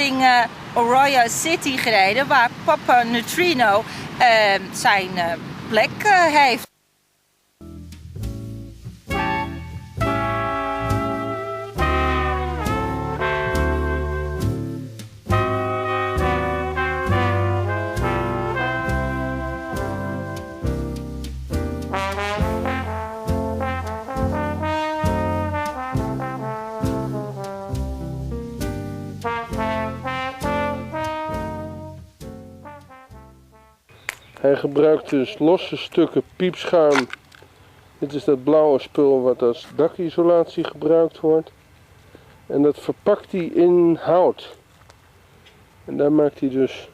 richting Arroyo City gereden, waar Poppa Neutrino zijn plek heeft. Hij gebruikt dus losse stukken piepschuim. Dit is dat blauwe spul wat als dakisolatie gebruikt wordt. En dat verpakt hij in hout. En daar maakt hij dus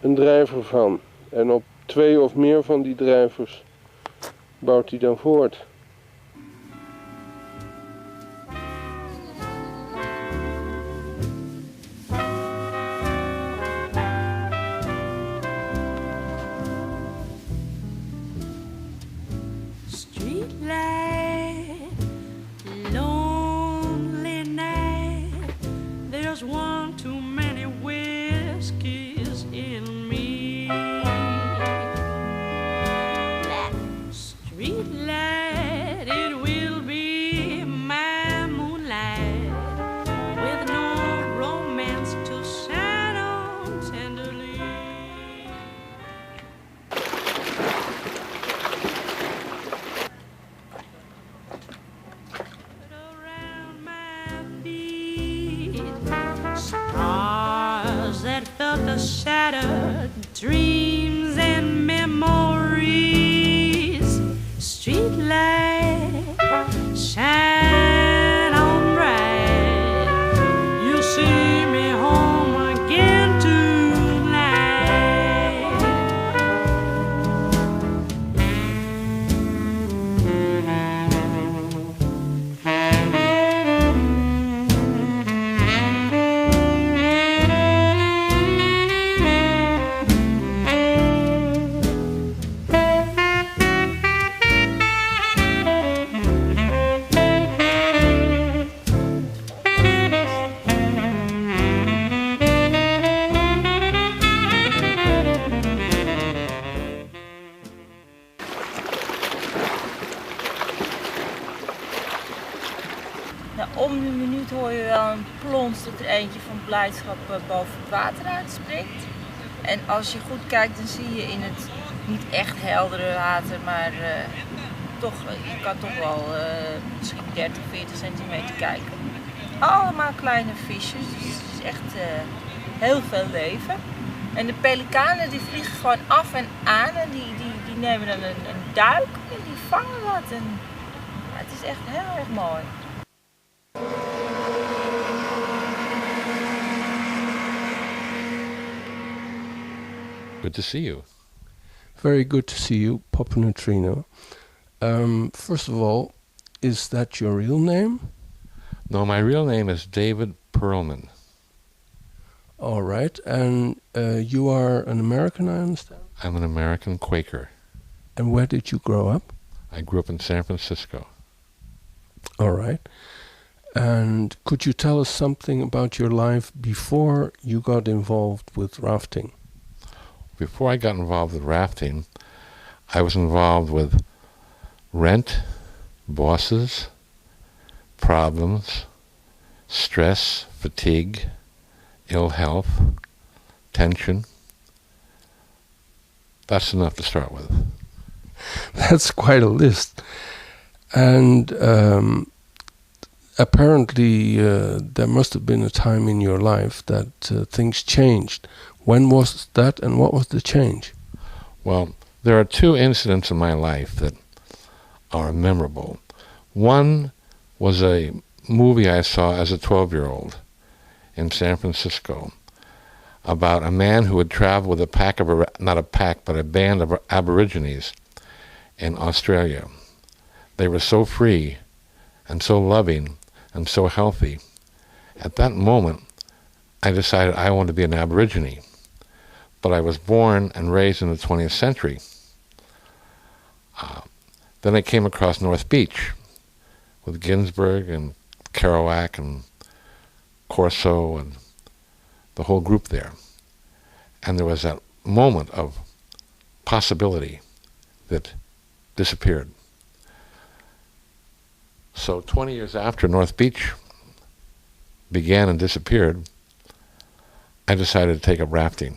een drijver van. En op 2 of meer van die drijvers bouwt hij dan voort. Dreams and memories, street light, shine on bright. You'll see me home again tonight. Om de minuut hoor je wel een plons dat er eentje van blijdschap boven het water uitspringt. En als je goed kijkt, dan zie je in het niet echt heldere water, maar je kan toch wel misschien 30, 40 centimeter kijken. Allemaal kleine visjes, dus het is echt heel veel leven. En de pelikanen die vliegen gewoon af en aan en die nemen dan een duik en die vangen wat. En, het is echt heel erg mooi. Good to see you. Very good to see you, Poppa Neutrino. First of all, is that your real name? No, my real name is David Perlman. All right, and you are an American, I understand? I'm an American Quaker. And where did you grow up? I grew up in San Francisco. All right. And could you tell us something about your life before you got involved with rafting? Before I got involved with rafting, I was involved with rent, bosses, problems, stress, fatigue, ill health, tension. That's enough to start with. That's quite a list. And apparently there must have been a time in your life that things changed. When was that and what was the change? Well, there are 2 incidents in my life that are memorable. One was a movie I saw as a 12-year-old in San Francisco about a man who would travel with a band of Aborigines in Australia. They were so free and so loving and so healthy. At that moment, I decided I wanted to be an Aborigine. But I was born and raised in the 20th century. Then I came across North Beach with Ginsberg and Kerouac and Corso and the whole group there. And there was that moment of possibility that disappeared. So 20 years after North Beach began and disappeared, I decided to take up rafting.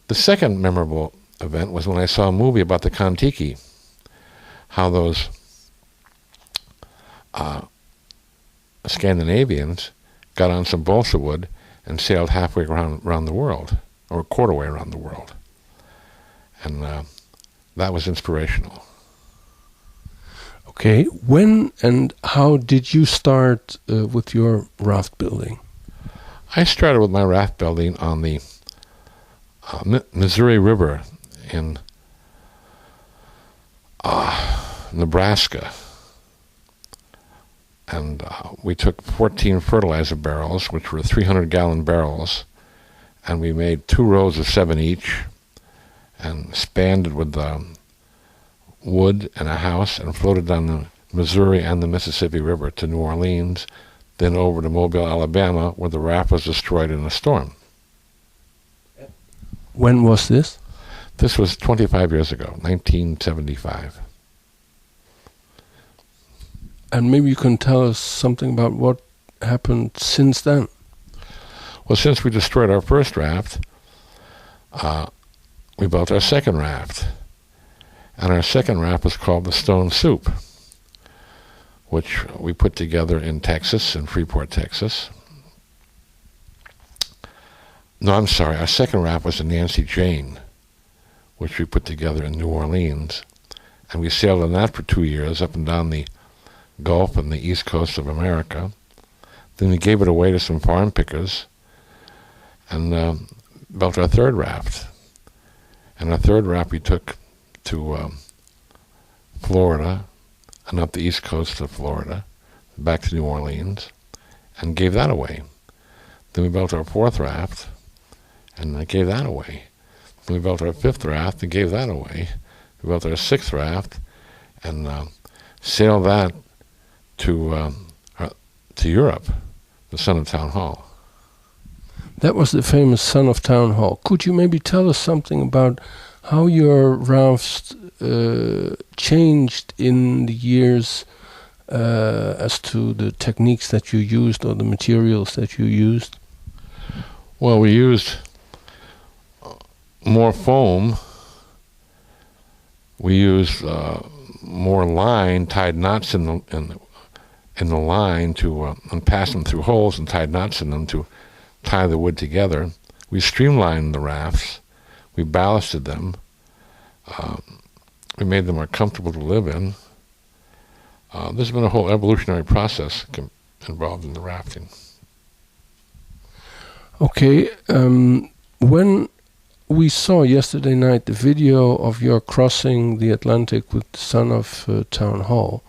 The second memorable event was when I saw a movie about the Kon-Tiki, how those Scandinavians got on some balsa wood and sailed halfway around the world, or a quarter way around the world. And that was inspirational. Okay, when and how did you start with your raft building? I started with my raft building on the Missouri River in Nebraska. And we took 14 fertilizer barrels, which were 300-gallon barrels, and we made 2 rows of 7 each, and spanned it with wood and a house, and floated down the Missouri and the Mississippi River to New Orleans, then over to Mobile, Alabama, where the raft was destroyed in a storm. When was this? This was 25 years ago, 1975. And maybe you can tell us something about what happened since then. Well, since we destroyed our first raft, we built our second raft. And our second raft was called the Stone Soup, which we put together in Texas, in Freeport, Texas. No, I'm sorry, our second raft was the Nancy Jane, which we put together in New Orleans. And we sailed on that for 2 years, up and down the Gulf and the East Coast of America. Then we gave it away to some farm pickers and built our third raft. And our third raft we took to Florida and up the East Coast of Florida, back to New Orleans, and gave that away. Then we built our fourth raft, and I gave that away. Then we built our fifth raft and gave that away. We built our sixth raft and sailed that to Europe, the Son of Town Hall. That was the famous Son of Town Hall. Could you maybe tell us something about how your rafts changed in the years as to the techniques that you used or the materials that you used? Well, we used more foam. We used more line, tied knots in the line to and passed them through holes and tied knots in them to tie the wood together. We streamlined the rafts. We ballasted them. We made them more comfortable to live in. There's been a whole evolutionary process involved in the rafting. Okay, when we saw yesterday night the video of your crossing the Atlantic with the Son of Town Hall,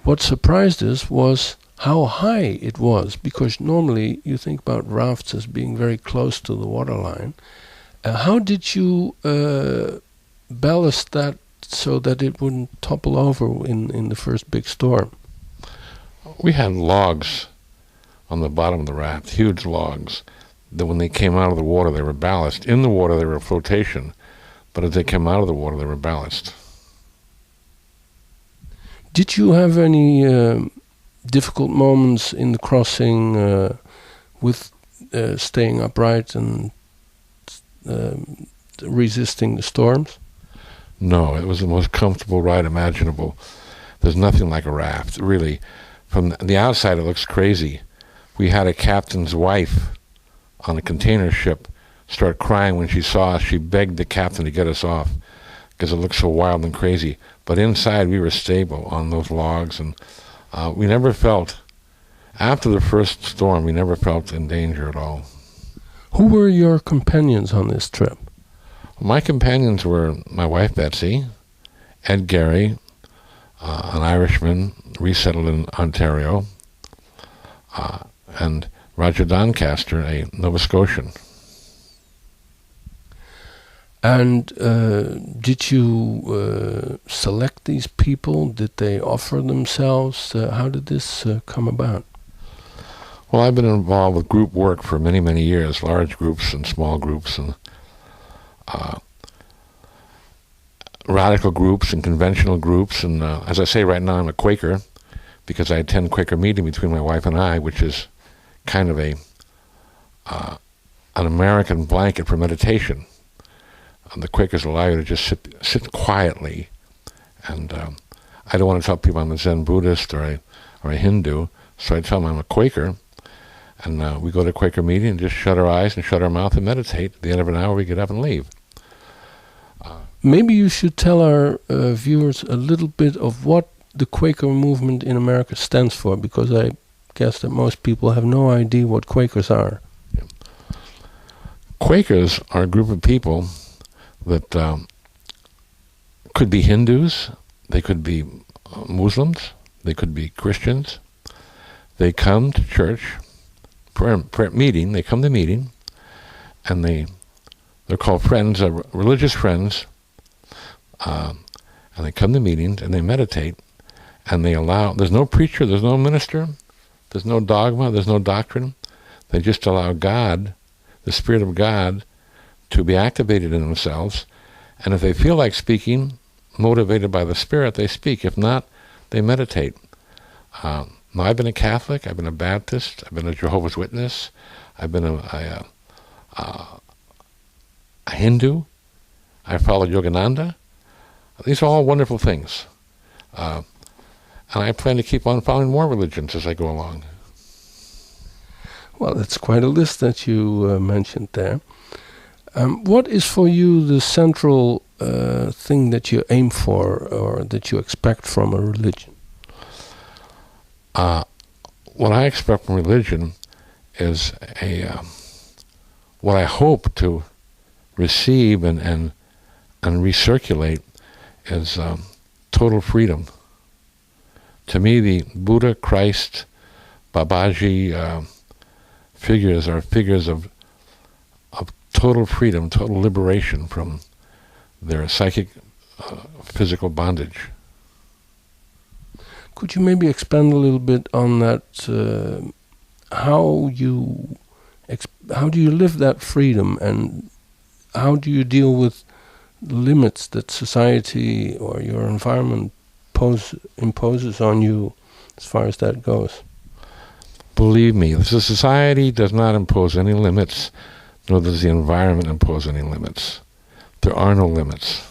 what surprised us was how high it was, because normally you think about rafts as being very close to the waterline. How did you ballast that so that it wouldn't topple over in the first big storm? We had logs on the bottom of the raft, huge logs, that when they came out of the water they were ballast. In the water they were flotation, but as they came out of the water they were ballast. Did you have any difficult moments in the crossing with staying upright and resisting the storms? No, it was the most comfortable ride imaginable. There's nothing like a raft, really. From the outside it looks crazy. We had a captain's wife on a container ship start crying when she saw us. She begged the captain to get us off because it looked so wild and crazy. But inside we were stable on those logs, and we never felt, after the first storm, we never felt in danger at all. Who were your companions on this trip? My companions were my wife Betsy, Ed Gary, an Irishman resettled in Ontario, and Roger Doncaster, a Nova Scotian. And did you select these people? Did they offer themselves? How did this come about? Well, I've been involved with group work for many, many years, large groups and small groups and radical groups and conventional groups. And as I say right now, I'm a Quaker because I attend Quaker meeting between my wife and I, which is kind of an American blanket for meditation. The Quakers allow you to just sit quietly. And I don't want to tell people I'm a Zen Buddhist or a Hindu, so I tell them I'm a Quaker. And we go to a Quaker meeting and just shut our eyes and shut our mouth and meditate. At the end of an hour, we get up and leave. Maybe you should tell our viewers a little bit of what the Quaker movement in America stands for, because I guess that most people have no idea what Quakers are. Yeah. Quakers are a group of people that could be Hindus, they could be Muslims, they could be Christians. They come to church, prayer meeting, they come to meeting, and they're called friends, religious friends, and they come to meetings and they meditate, and they allow, there's no preacher, there's no minister, there's no dogma, there's no doctrine. They just allow God, the Spirit of God, to be activated in themselves, and if they feel like speaking, motivated by the Spirit, they speak. If not, they meditate. Now, I've been a Catholic, I've been a Baptist, I've been a Jehovah's Witness, I've been a Hindu, I followed Yogananda. These are all wonderful things. And I plan to keep on following more religions as I go along. Well, that's quite a list that you mentioned there. What is for you the central thing that you aim for or that you expect from a religion? What I expect from religion is what I hope to receive and recirculate is total freedom. To me, the Buddha, Christ, Babaji figures are figures of total freedom, total liberation from their psychic, physical bondage. Could you maybe expand a little bit on that? How do you live that freedom, and how do you deal with limits that society or your environment imposes on you as far as that goes? Believe me, the society does not impose any limits, nor does the environment impose any limits. There are no limits.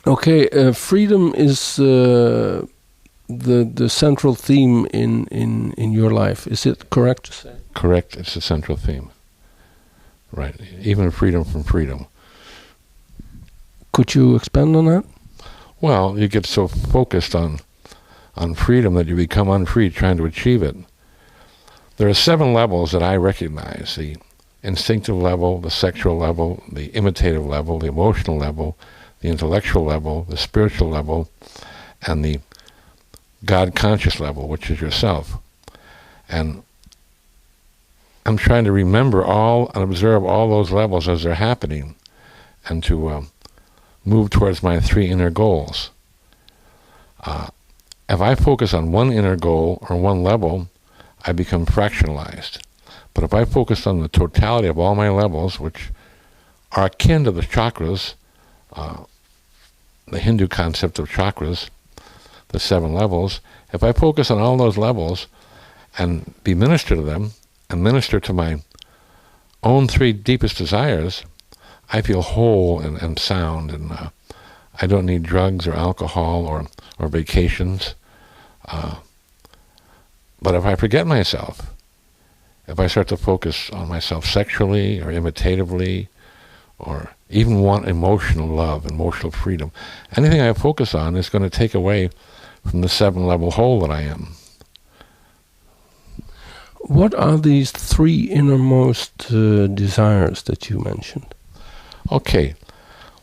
Okay, freedom is the central theme in your life. Is it correct to say? Correct, it's the central theme. Right, even freedom from freedom. Could you expand on that? Well, you get so focused on freedom that you become unfree trying to achieve it. There are 7 levels that I recognize: the instinctive level, the sexual level, the imitative level, the emotional level, the intellectual level, the spiritual level, and the God-conscious level, which is yourself. And I'm trying to remember all and observe all those levels as they're happening, and to move towards my 3 inner goals. If I focus on one inner goal or one level, I become fractionalized. But if I focus on the totality of all my levels, which are akin to the chakras, the Hindu concept of chakras, the 7 levels, if I focus on all those levels and be minister to them, and minister to my own 3 deepest desires, I feel whole and sound, and I don't need drugs or alcohol or vacations. But if I forget myself, if I start to focus on myself sexually or imitatively, or even want emotional love, emotional freedom, anything I focus on is going to take away from the 7-level whole that I am. What are these 3 innermost desires that you mentioned? Okay.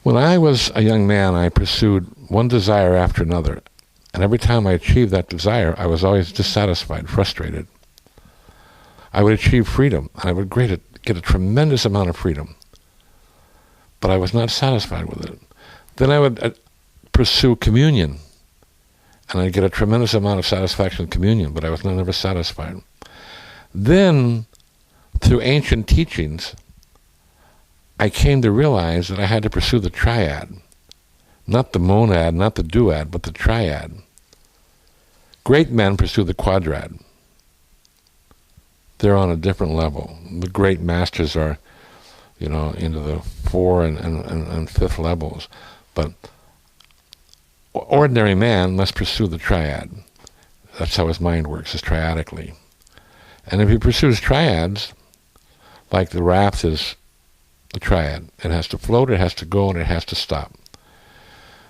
When I was a young man, I pursued one desire after another. And every time I achieved that desire, I was always dissatisfied, frustrated. I would achieve freedom, and I would get a tremendous amount of freedom. But I was not satisfied with it. Then I would pursue communion. And I'd get a tremendous amount of satisfaction in communion, but I was never satisfied. Then, through ancient teachings, I came to realize that I had to pursue the triad. Not the monad, not the duad, but the triad. Great men pursue the quadrad. They're on a different level. The great masters are, into the 4 and 5th levels. But ordinary man must pursue the triad. That's how his mind works, is triadically. And if he pursues triads, like the raft is a triad, it has to float, it has to go, and it has to stop.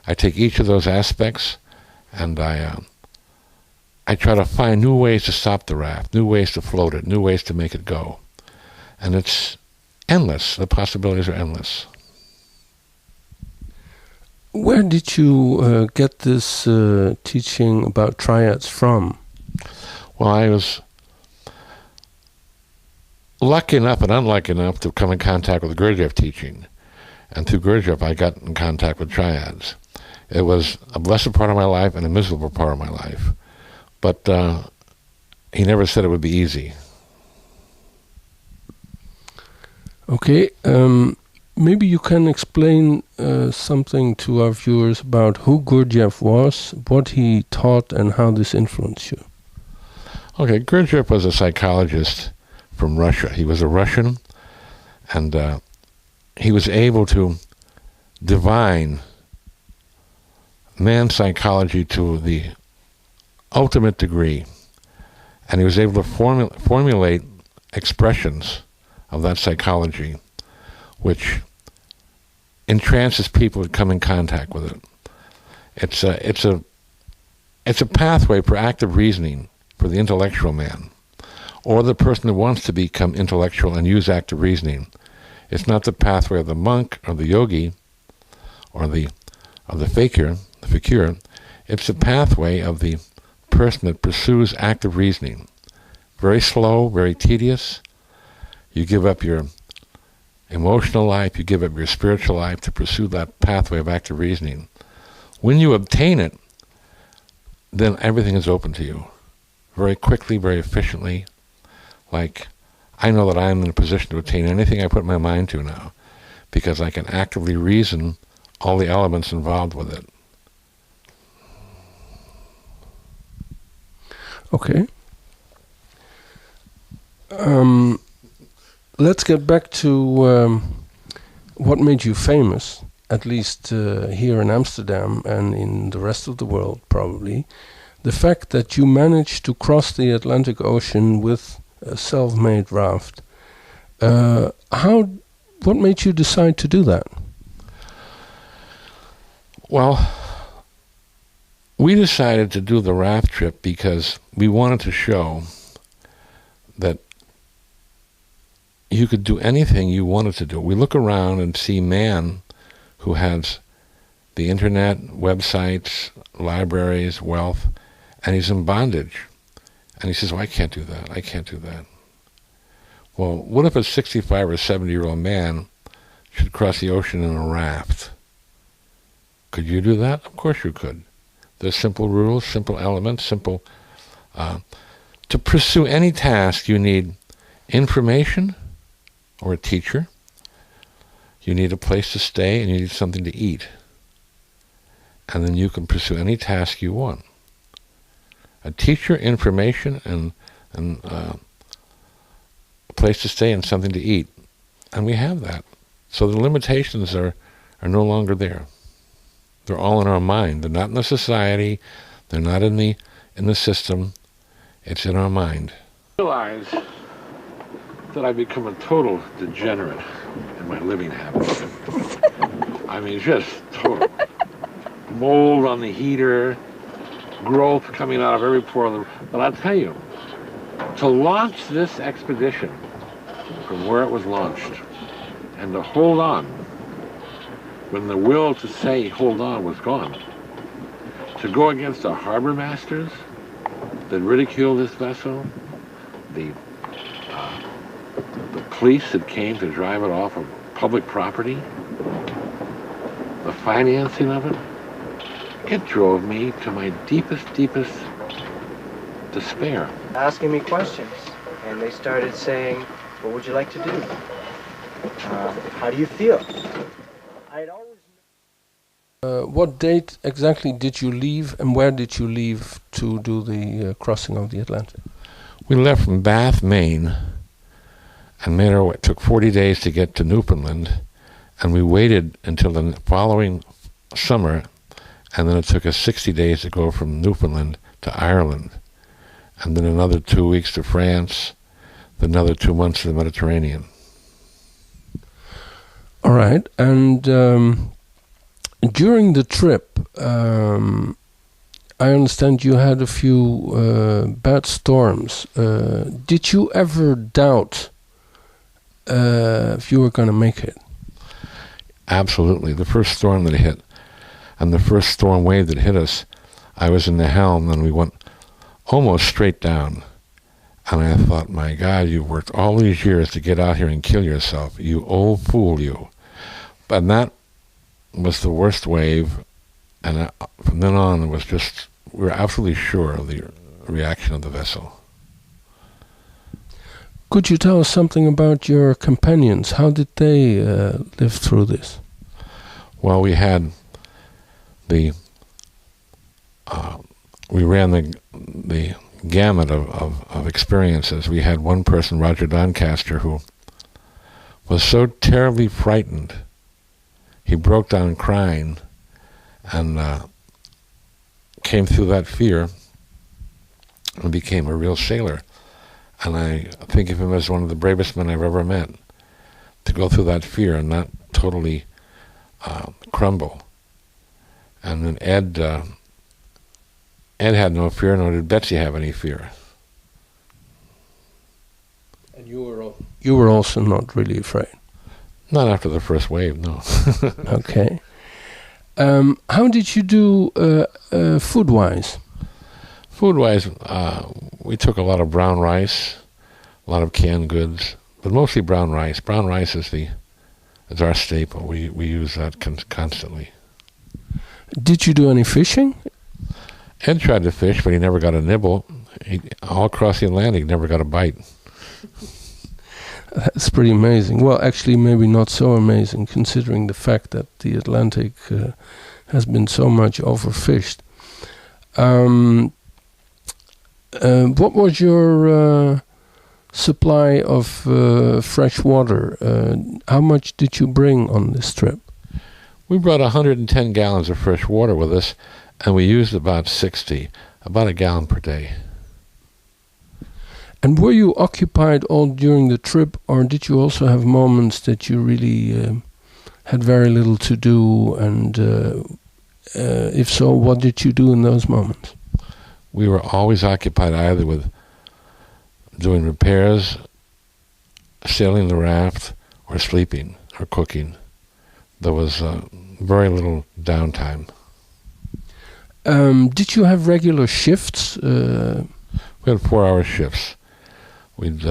I take each of those aspects, and I try to find new ways to stop the raft, new ways to float it, new ways to make it go. And it's endless. The possibilities are endless. Where did you get this teaching about triads from? Well, I was lucky enough and unlucky enough to come in contact with Gurdjieff teaching. And through Gurdjieff, I got in contact with triads. It was a blessed part of my life and a miserable part of my life. But he never said it would be easy. Okay, maybe you can explain something to our viewers about who Gurdjieff was, what he taught, and how this influenced you. Okay, Gurdjieff was a psychologist from Russia. He was a Russian, and he was able to divine man's psychology to the ultimate degree, and he was able to formulate expressions of that psychology which entrances people to come in contact with it. It's a pathway for active reasoning for the intellectual man, or the person who wants to become intellectual and use active reasoning. It's not the pathway of the monk or the yogi or the fakir. It's the pathway of the person that pursues active reasoning. Very slow, very tedious. You give up your emotional life, you give up your spiritual life to pursue that pathway of active reasoning. When you obtain it, then everything is open to you. Very quickly, very efficiently. Like, I know that I'm in a position to attain anything I put my mind to now, because I can actively reason all the elements involved with it. Okay. Let's get back to what made you famous, at least here in Amsterdam and in the rest of the world, probably. The fact that you managed to cross the Atlantic Ocean with a self-made raft. What made you decide to do that? Well, we decided to do the raft trip because we wanted to show that you could do anything you wanted to do. We look around and see man who has the internet, websites, libraries, wealth, and he's in bondage. And he says, well, I can't do that. I can't do that. Well, what if a 65 or 70-year-old man should cross the ocean in a raft? Could you do that? Of course you could. There's simple rules, simple elements, simple... to pursue any task, you need information or a teacher. You need a place to stay, and you need something to eat. And then you can pursue any task you want. A teacher, information, and a place to stay and something to eat. And we have that. So the limitations are no longer there. They're all in our mind. They're not in the society. They're not in the system. It's in our mind. I realize that I've become a total degenerate in my living habits. I mean, just total. Mold on the heater, growth coming out of every pore of the... But I'll tell you, to launch this expedition from where it was launched, and to hold on when the will to say hold on was gone, to go against the harbor masters that ridiculed this vessel, the police that came to drive it off of public property, the financing of it, It drove me to my deepest despair. Asking me questions, and they started saying, "What would you like to do? How do you feel?" I'd always. What date exactly did you leave, and where did you leave to do the crossing of the Atlantic? We left from Bath, Maine, and it took 40 days to get to Newfoundland, and we waited until the following summer, and then it took us 60 days to go from Newfoundland to Ireland, and then another 2 weeks to France, then another 2 months to the Mediterranean. All right, and during the trip, I understand you had a few bad storms. Did you ever doubt if you were going to make it? Absolutely. The first storm that hit, and the first storm wave that hit us, I was in the helm, and we went almost straight down. And I thought, my God, you worked all these years to get out here and kill yourself. You old fool, you. And that was the worst wave, and from then on, it was just, we were absolutely sure of the reaction of the vessel. Could you tell us something about your companions? How did they live through this? Well, we had we ran the gamut of experiences. We had one person, Roger Doncaster, who was so terribly frightened, he broke down crying, and came through that fear and became a real sailor. And I think of him as one of the bravest men I've ever met, to go through that fear and not totally crumble. And then Ed had no fear, nor did Betsy have any fear. And you were also not really afraid? Not after the first wave, no. Okay. How did you do food-wise? Food-wise, we took a lot of brown rice, a lot of canned goods, but mostly brown rice. Brown rice is our staple. We use that constantly. Did you do any fishing? Ed tried to fish, but he never got a nibble. All across the Atlantic, never got a bite. That's pretty amazing. Well, actually, maybe not so amazing, considering the fact that the Atlantic has been so much overfished. What was your supply of fresh water? How much did you bring on this trip? We brought 110 gallons of fresh water with us, and we used about 60, about a gallon per day. And were you occupied all during the trip, or did you also have moments that you really had very little to do? And if so, what did you do in those moments? We were always occupied either with doing repairs, sailing the raft, or sleeping, or cooking. There was very little downtime. Did you have regular shifts? We had 4-hour shifts. We'd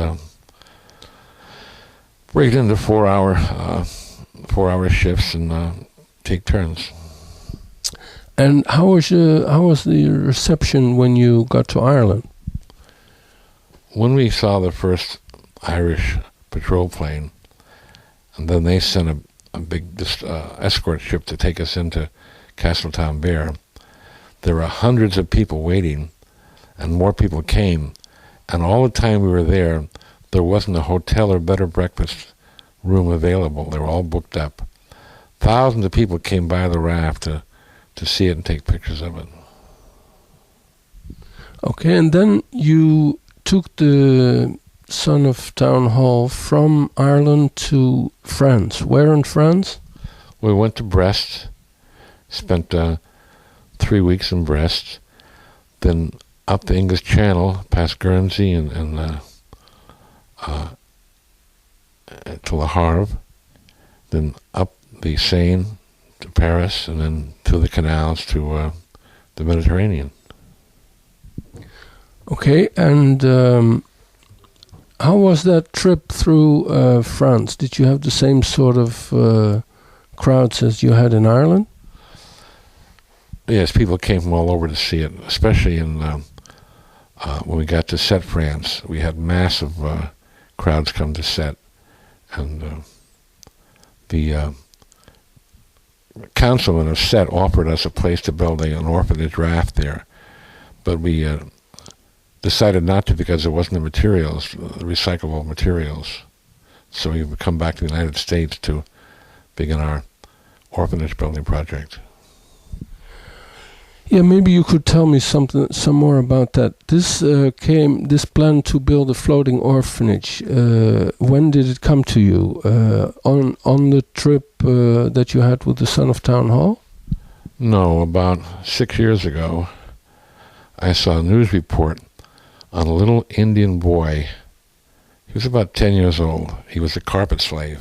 break it into 4-hour shifts and take turns. And how was the reception when you got to Ireland? When we saw the first Irish patrol plane, and then they sent a big escort ship to take us into Castletownbere, there were hundreds of people waiting, and more people came. And all the time we were there wasn't a hotel or bed or breakfast room available. They were all booked up. Thousands of people came by the raft to see it and take pictures of it. Okay, and then you took the son of Town Hall from Ireland to France. Where in France? We went to Brest, spent 3 weeks in Brest, then up the English Channel, past Guernsey and to Le Havre, then up the Seine to Paris, and then to the canals to the Mediterranean. Okay, and how was that trip through France? Did you have the same sort of crowds as you had in Ireland? Yes, people came from all over to see it, especially in when we got to Sète, France. We had massive crowds come to Sète, and the councilman of Sète offered us a place to build an orphanage raft there, but we decided not to because there wasn't the materials, recyclable materials. So we would come back to the United States to begin our orphanage building project. Yeah, maybe you could tell me some more about that. This plan to build a floating orphanage. When did it come to you? On the trip that you had with the son of town hall? No, about 6 years ago, I saw a news report on a little Indian boy. He was about 10 years old. He was a carpet slave.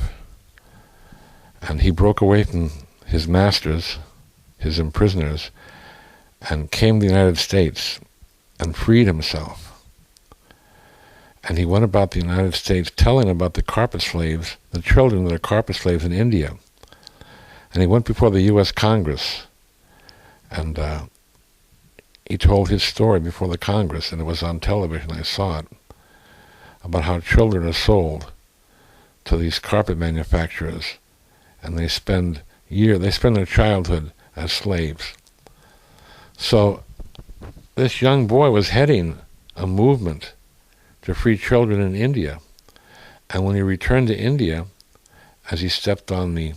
And he broke away from his masters, his imprisoners, and came to the United States and freed himself. And he went about the United States telling about the carpet slaves, the children that are carpet slaves in India. And he went before the U.S. Congress, and he told his story before the Congress, and it was on television, I saw it, about how children are sold to these carpet manufacturers, and they spend their childhood as slaves. So this young boy was heading a movement to free children in India, and when he returned to India, as he stepped on the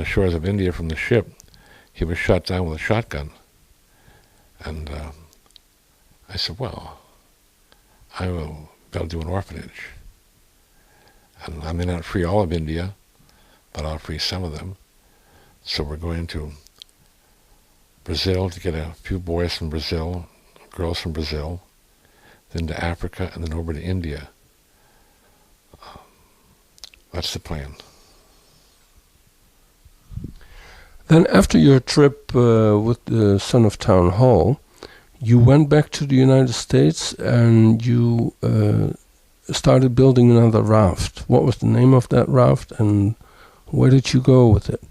shores of India from the ship, he was shot down with a shotgun. And I said, well, I will do an orphanage. And I may not free all of India, but I'll free some of them. So we're going to Brazil to get a few boys from Brazil, girls from Brazil, then to Africa, and then over to India. That's the plan. Then after your trip with the son of town hall, you went back to the United States and you started building another raft. What was the name of that raft and where did you go with it?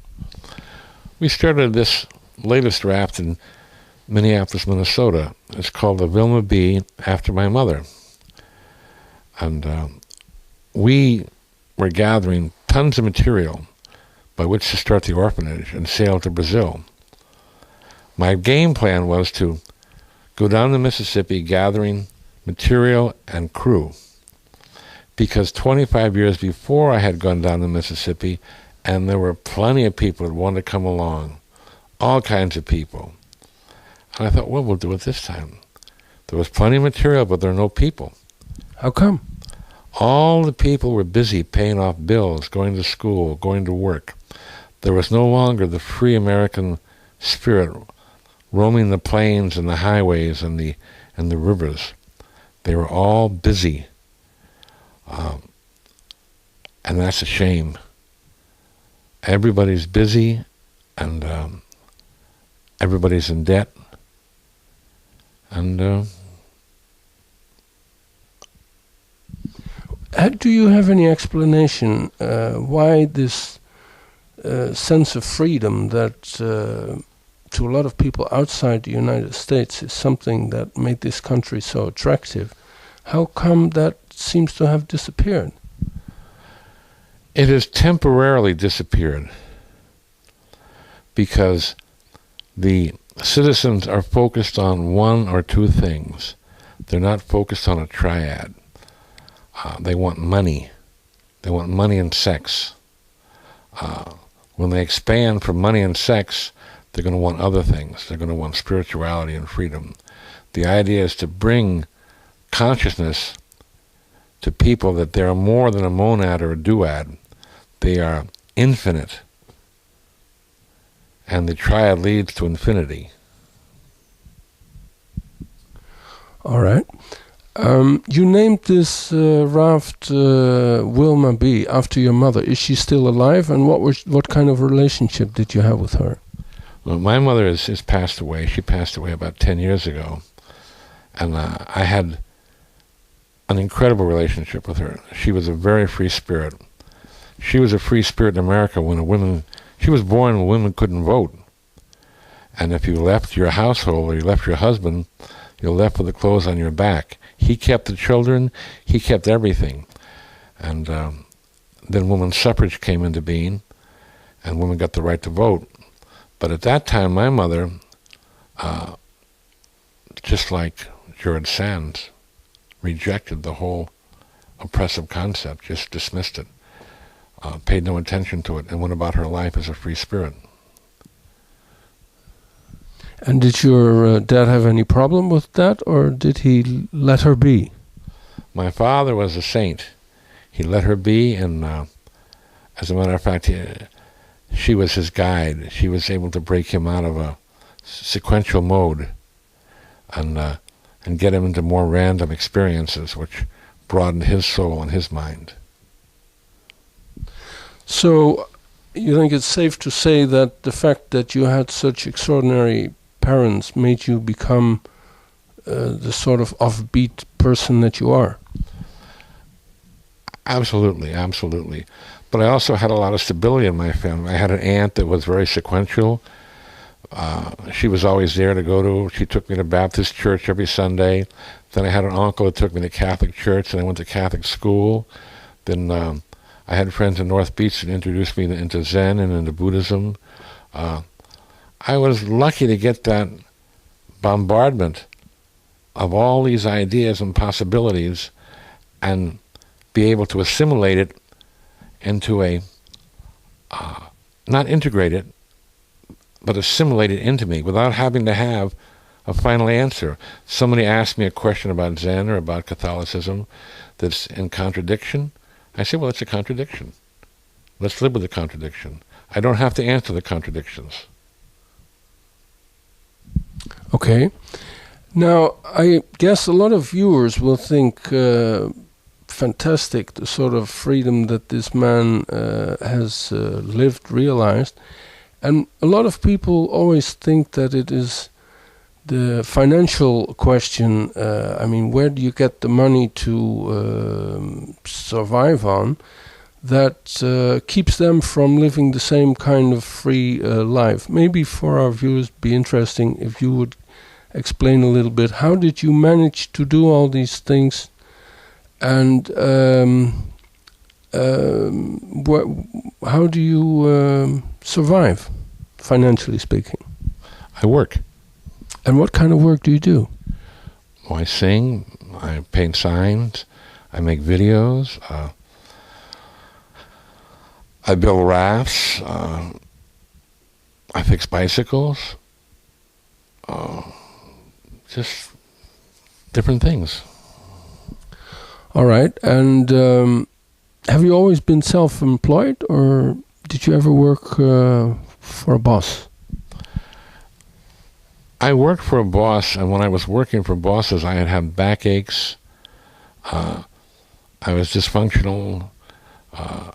We started this latest raft in Minneapolis, Minnesota. It's called the Wilma B, after my mother. And we were gathering tons of material by which to start the orphanage and sail to Brazil. My game plan was to go down the Mississippi gathering material and crew, because 25 years before I had gone down the Mississippi, and there were plenty of people that wanted to come along, all kinds of people. And I thought, well, we'll do it this time. There was plenty of material, but there were no people. How come? All the people were busy paying off bills, going to school, going to work. There was no longer the free American spirit roaming the plains and the highways and the rivers. They were all busy. And that's a shame. Everybody's busy, and everybody's in debt. And do you have any explanation why this sense of freedom that to a lot of people outside the United States is something that made this country so attractive? How come that seems to have disappeared? It has temporarily disappeared because the citizens are focused on one or two things. They're not focused on a triad. They want money. They want money and sex. When they expand from money and sex, they're going to want other things. They're going to want spirituality and freedom. The idea is to bring consciousness to people that they are more than a monad or a duad. They are infinite. And the triad leads to infinity. All right. You named this raft Wilma B after your mother. Is she still alive? And what kind of relationship did you have with her? Well, my mother is passed away. She passed away about 10 years ago. And I had an incredible relationship with her. She was a very free spirit. She was a free spirit in America when she was born when women couldn't vote. And if you left your household or you left your husband, you're left with the clothes on your back. He kept the children, he kept everything. And then women's suffrage came into being, and women got the right to vote. But at that time, my mother, just like George Sand's, rejected the whole oppressive concept, just dismissed it, paid no attention to it, and went about her life as a free spirit. And did your dad have any problem with that, or did he let her be? My father was a saint. He let her be, and as a matter of fact, she was his guide. She was able to break him out of a sequential mode and get him into more random experiences, which broadened his soul and his mind. So, you think it's safe to say that the fact that you had such extraordinary parents made you become the sort of offbeat person that you are? Absolutely, absolutely. But I also had a lot of stability in my family. I had an aunt that was very sequential. She was always there to go to. She took me to Baptist church every Sunday. Then I had an uncle that took me to Catholic church, and I went to Catholic school. Then I had friends in North Beach that introduced me into Zen and into Buddhism. I was lucky to get that bombardment of all these ideas and possibilities and be able to assimilate it into a, not integrate it, but assimilate it into me without having to have a final answer. Somebody asked me a question about Zen or about Catholicism that's in contradiction. I say, well, it's a contradiction. Let's live with the contradiction. I don't have to answer the contradictions. Okay. Now, I guess a lot of viewers will think fantastic, the sort of freedom that this man has lived, realized. And a lot of people always think that it is the financial question. I mean, where do you get the money to survive on? That keeps them from living the same kind of free life. Maybe for our viewers be interesting if you would explain a little bit, how did you manage to do all these things, and how do you survive, financially speaking? I work. And what kind of work do you do? Well, I sing, I paint signs, I make videos, I build rafts, I fix bicycles, just different things. All right. And have you always been self-employed, or did you ever work for a boss? I worked for a boss, and when I was working for bosses, I had backaches. I was dysfunctional. And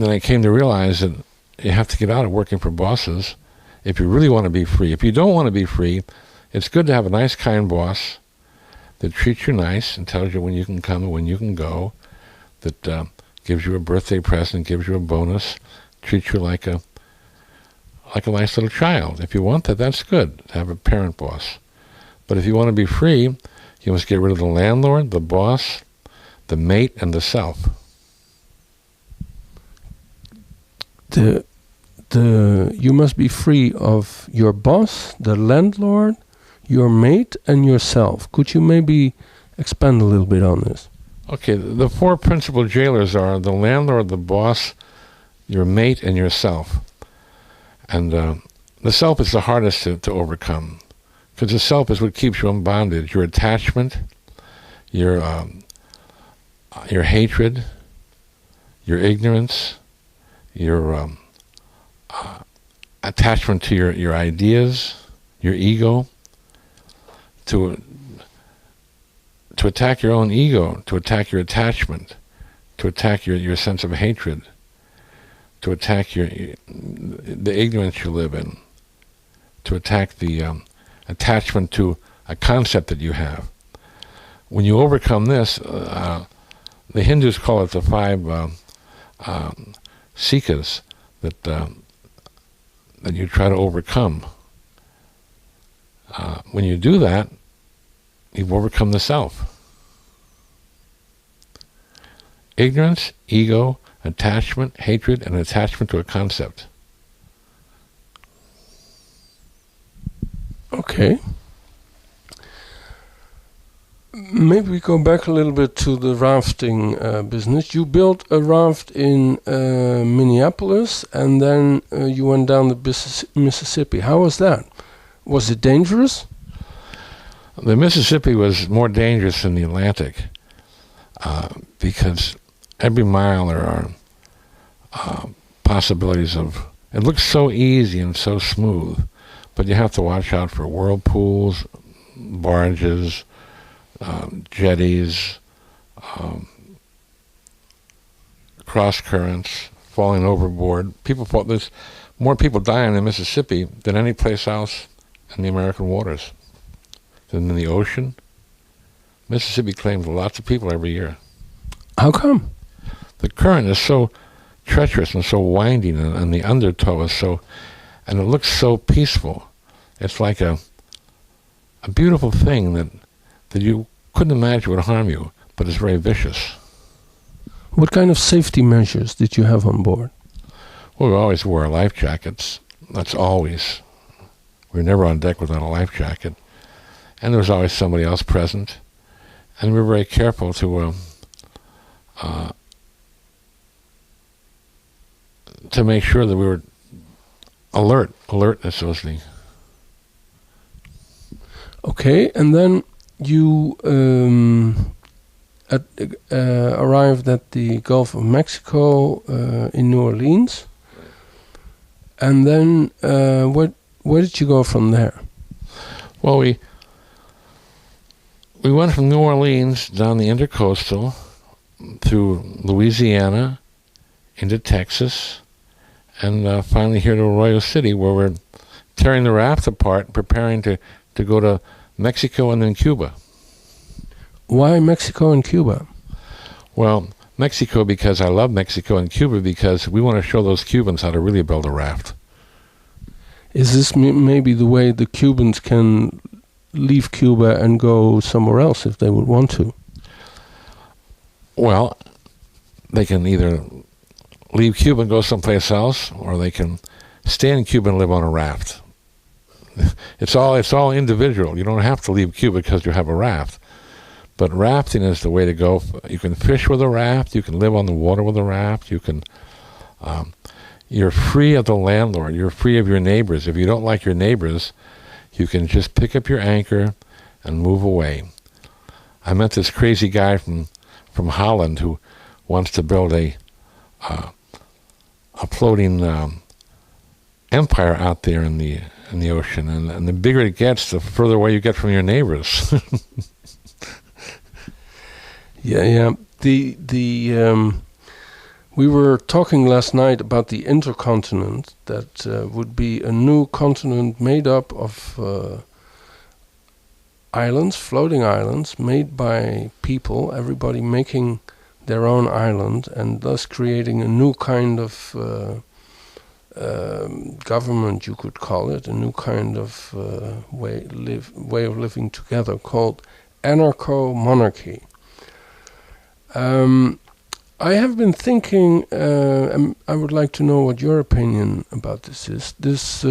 then I came to realize that you have to get out of working for bosses if you really want to be free. If you don't want to be free, it's good to have a nice, kind boss that treats you nice and tells you when you can come and when you can go, that gives you a birthday present, gives you a bonus, treats you like a nice little child. If you want that, that's good, to have a parent boss. But if you want to be free, you must get rid of the landlord, the boss, the mate, and the self. You must be free of your boss, the landlord, your mate, and yourself. Could you maybe expand a little bit on this? Okay, the four principal jailers are the landlord, the boss, your mate, and yourself. And the self is the hardest to overcome, because the self is what keeps you in bondage. Your attachment, your hatred, your ignorance, your attachment to your ideas, your ego. To attack your own ego, to attack your attachment, to attack your sense of hatred, to attack the ignorance you live in, to attack the attachment to a concept that you have. When you overcome this, the Hindus call it the five sikhas, that that you try to overcome. When you do that, you've overcome the self. Ignorance, ego, attachment, hatred, and attachment to a concept. Okay. Maybe we go back a little bit to the rafting business. You built a raft in Minneapolis, and then you went down the Mississippi. How was that? Was it dangerous? The Mississippi was more dangerous than the Atlantic because every mile there are possibilities of... It looks so easy and so smooth, but you have to watch out for whirlpools, barges, jetties, cross currents, falling overboard. There's more people die in the Mississippi than any place else in the American waters. Than in the ocean. Mississippi claims lots of people every year. How come? The current is so treacherous and so winding, and the undertow is so, and it looks so peaceful. It's like a beautiful thing that you couldn't imagine would harm you, but it's very vicious. What kind of safety measures did you have on board? Well, we always wore life jackets. That's always. We were never on deck without a life jacket. And there was always somebody else present. And we were very careful to make sure that we were alert. Alertness was the... Okay, and then you arrived at the Gulf of Mexico in New Orleans. And then where did you go from there? Well, we went from New Orleans down the Intercoastal through Louisiana into Texas, and finally here to Arroyo City, where we're tearing the raft apart, preparing to go to Mexico and then Cuba. Why Mexico and Cuba? Well, Mexico because I love Mexico, and Cuba because we want to show those Cubans how to really build a raft. Is this maybe the way the Cubans can leave Cuba and go somewhere else if they would want to? Well, they can either leave Cuba and go someplace else, or they can stay in Cuba and live on a raft. It's all individual. You don't have to leave Cuba because you have a raft. But rafting is the way to go. You can fish with a raft. You can live on the water with a raft. You can... you're free of the landlord. You're free of your neighbors. If you don't like your neighbors, you can just pick up your anchor and move away. I met this crazy guy from Holland who wants to build a floating empire out there in the ocean, and the bigger it gets, the further away you get from your neighbors. Yeah. We were talking last night about the intercontinent, that would be a new continent made up of islands, floating islands, made by people, everybody making their own island, and thus creating a new kind of government, you could call it, a new kind of way of living together, called anarcho-monarchy. I have been thinking, and I would like to know what your opinion about this is. This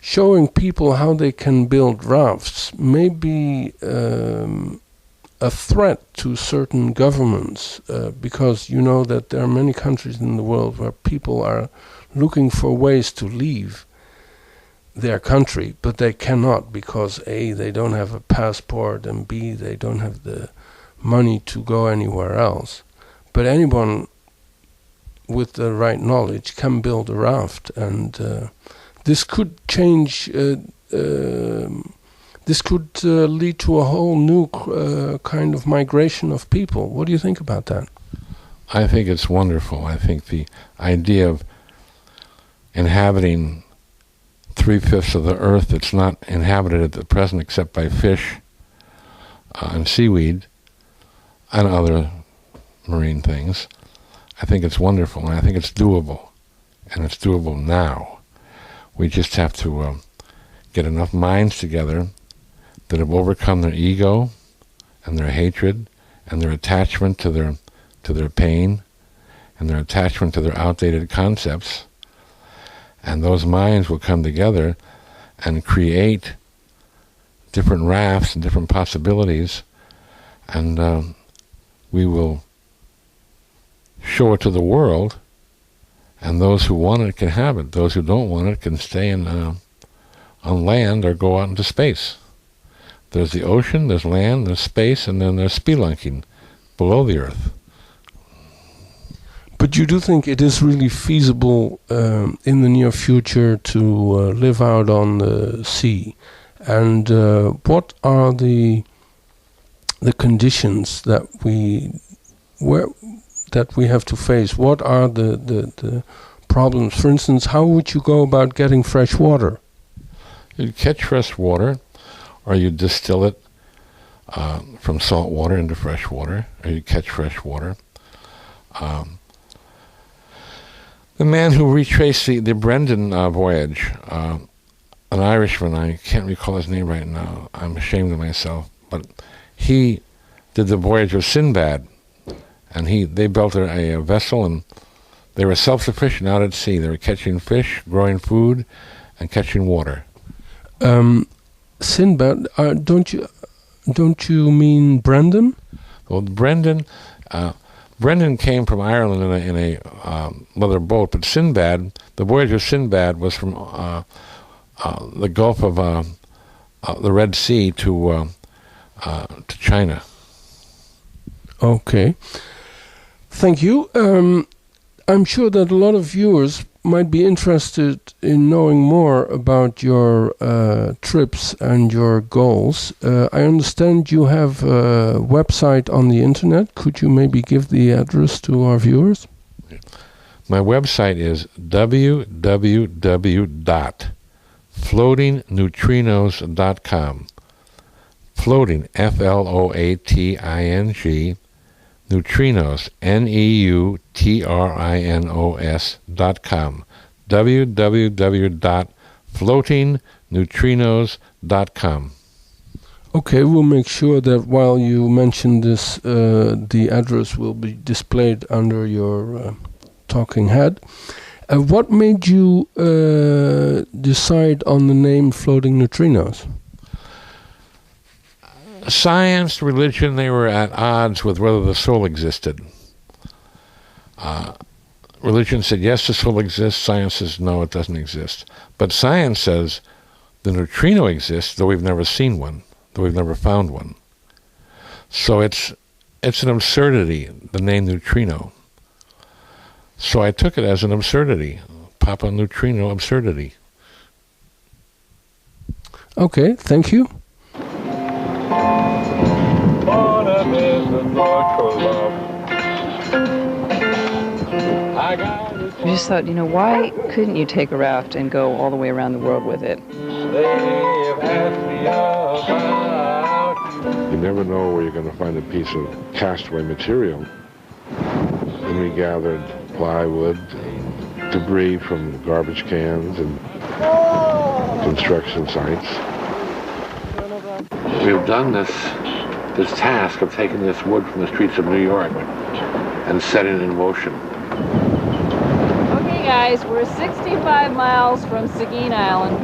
showing people how they can build rafts may be a threat to certain governments, because you know that there are many countries in the world where people are looking for ways to leave their country, but they cannot because A, they don't have a passport, and B, they don't have the money to go anywhere else. But anyone with the right knowledge can build a raft, and this could change. This could lead to a whole new kind of migration of people. What do you think about that? I think it's wonderful. I think the idea of inhabiting 3/5 of the earth that's not inhabited at the present except by fish and seaweed and other marine things, I think it's wonderful, and I think it's doable, and it's doable now. We just have to get enough minds together that have overcome their ego and their hatred and their attachment to their pain and their attachment to their outdated concepts. And those minds will come together and create different rafts and different possibilities, and we will show it to the world, and those who want it can have it. Those who don't want it can stay on land or go out into space. There's the ocean, there's land, there's space, and then there's spelunking below the earth. But you do think it is really feasible in the near future to live out on the sea? And what are the conditions that we have to face? What are the problems? For instance, how would you go about getting fresh water? You catch fresh water, or you distill it from salt water into fresh water, or you catch fresh water. The man who retraced the Brendan voyage, an Irishman, I can't recall his name right now, I'm ashamed of myself, but he did the voyage of Sinbad, and they built a vessel, and they were self-sufficient out at sea. They were catching fish, growing food, and catching water. Sinbad, don't you mean Brendan? Well, Brendan came from Ireland in a leather boat, but Sinbad, the voyage of Sinbad, was from the Gulf of the Red Sea to China. Okay, thank you. I'm sure that a lot of viewers might be interested in knowing more about your trips and your goals. I understand you have a website on the internet. Could you maybe give the address to our viewers? My website is www.floatingneutrinos.com. Floating, Floating, neutrinos, neutrinos.com. www.floatingneutrinos.com. Okay, we'll make sure that while you mention this, the address will be displayed under your talking head. What made you decide on the name Floating Neutrinos? Science, religion, they were at odds with whether the soul existed. Religion said, yes, the soul exists. Science says, no, it doesn't exist. But science says the neutrino exists, though we've never seen one, though we've never found one. So it's an absurdity, the name neutrino. So I took it as an absurdity. Poppa neutrino absurdity. Okay, thank you. I just thought, why couldn't you take a raft and go all the way around the world with it? You never know where you're going to find a piece of castaway material. And we gathered plywood, debris from garbage cans and construction sites. We've done this task of taking this wood from the streets of New York and setting it in motion. Okay guys, we're 65 miles from Seguin Island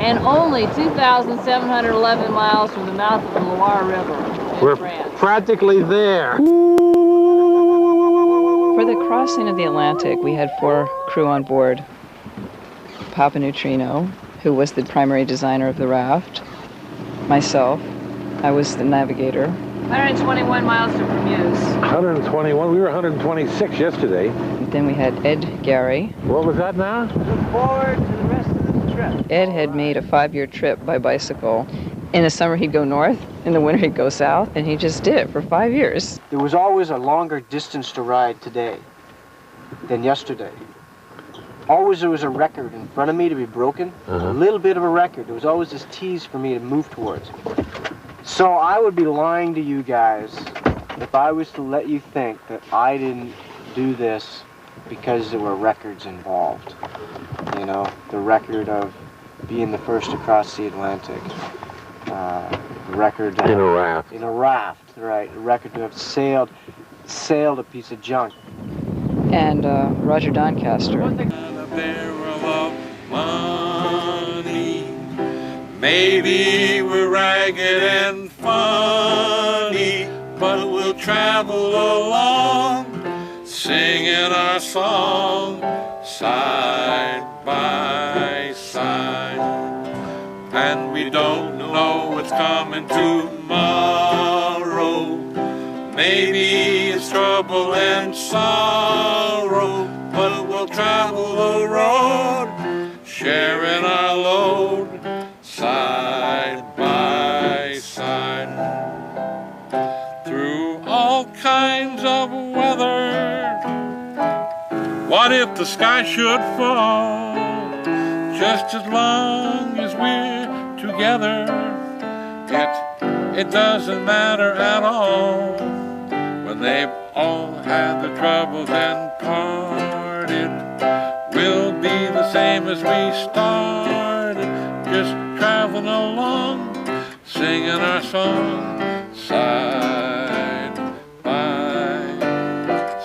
and only 2,711 miles from the mouth of the Loire River. We're France. Practically there. For the crossing of the Atlantic, we had 4 crew on board. Poppa Neutrino, who was the primary designer of the raft. Myself, I was the navigator. 121 miles to Bermuda. 121. We were 126 yesterday. Then we had Ed Gary. What was that now? Look forward to the rest of the trip. Ed had made a 5-year trip by bicycle. In the summer he'd go north, in the winter he'd go south, and he just did it for 5 years. There was always a longer distance to ride today than yesterday. Always there was a record in front of me to be broken. A little bit of a record. There was always this tease for me to move towards. So I would be lying to you guys if I was to let you think that I didn't do this because there were records involved. You know, the record of being the first to cross the Atlantic. The record In a raft. In a raft, right? A record to have sailed a piece of junk. And Roger Doncaster. A barrel of money. Maybe we're ragged and funny, but we'll travel along, singing our song side by side. And we don't know what's coming tomorrow. Maybe it's trouble and sorrow, but we'll travel the road, sharing our load side by side. Through all kinds of weather. What if the sky should fall? Just as long as we're together, it doesn't matter at all. When they've all had their troubles and parted, we'll be the same as we started, just traveling along, singing our song side by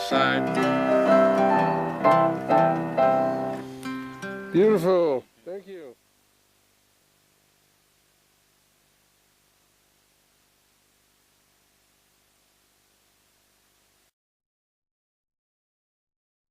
side. Beautiful. Thank you.